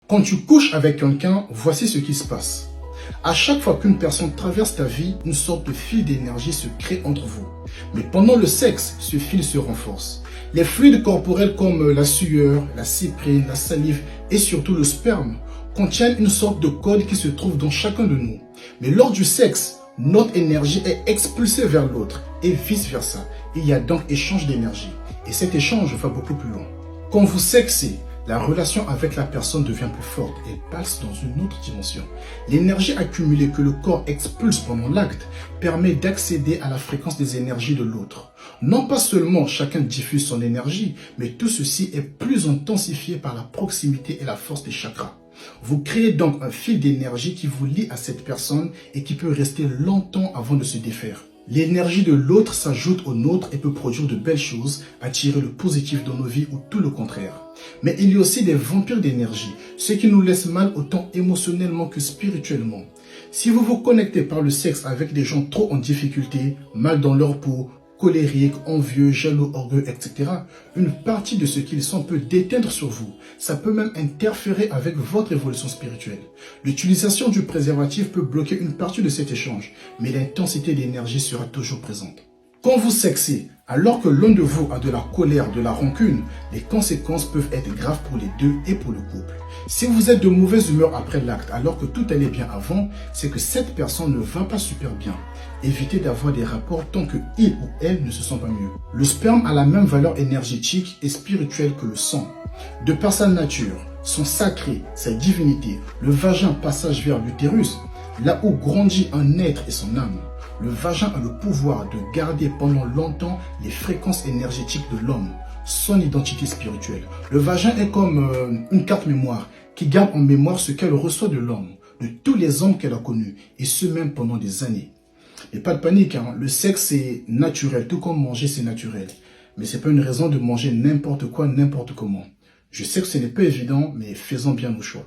Quand tu couches avec quelqu'un, voici ce qui se passe. À chaque fois qu'une personne traverse ta vie, une sorte de fil d'énergie se crée entre vous. Mais pendant le sexe, ce fil se renforce. Les fluides corporels comme la sueur, la cyprine, la salive et surtout le sperme contiennent une sorte de code qui se trouve dans chacun de nous. Mais lors du sexe, notre énergie est expulsée vers l'autre et vice-versa. Il y a donc échange d'énergie. Et cet échange va beaucoup plus loin. Quand vous sexez, la relation avec la personne devient plus forte et passe dans une autre dimension. L'énergie accumulée que le corps expulse pendant l'acte permet d'accéder à la fréquence des énergies de l'autre. Non pas seulement chacun diffuse son énergie, mais tout ceci est plus intensifié par la proximité et la force des chakras. Vous créez donc un fil d'énergie qui vous lie à cette personne et qui peut rester longtemps avant de se défaire. L'énergie de l'autre s'ajoute aux nôtres et peut produire de belles choses, attirer le positif dans nos vies ou tout le contraire. Mais il y a aussi des vampires d'énergie, ceux qui nous laissent mal autant émotionnellement que spirituellement. Si vous vous connectez par le sexe avec des gens trop en difficulté, mal dans leur peau, colériques, envieux, jaloux, orgueux, etc., une partie de ce qu'ils sont peut déteindre sur vous. Ça peut même interférer avec votre évolution spirituelle. L'utilisation du préservatif peut bloquer une partie de cet échange, mais l'intensité d'énergie sera toujours présente. Quand vous sexez, alors que l'un de vous a de la colère, de la rancune, les conséquences peuvent être graves pour les deux et pour le couple. Si vous êtes de mauvaise humeur après l'acte alors que tout allait bien avant, c'est que cette personne ne va pas super bien. Évitez d'avoir des rapports tant que il ou elle ne se sent pas mieux. Le sperme a la même valeur énergétique et spirituelle que le sang. De par sa nature, son sacré, sa divinité, le vagin passage vers l'utérus, là où grandit un être et son âme. Le vagin a le pouvoir de garder pendant longtemps les fréquences énergétiques de l'homme, son identité spirituelle. Le vagin est comme une carte mémoire qui garde en mémoire ce qu'elle reçoit de l'homme, de tous les hommes qu'elle a connus, et ce même pendant des années. Et pas de panique, hein, le sexe c'est naturel, tout comme manger c'est naturel. Mais c'est pas une raison de manger n'importe quoi, n'importe comment. Je sais que ce n'est pas évident, mais faisons bien nos choix.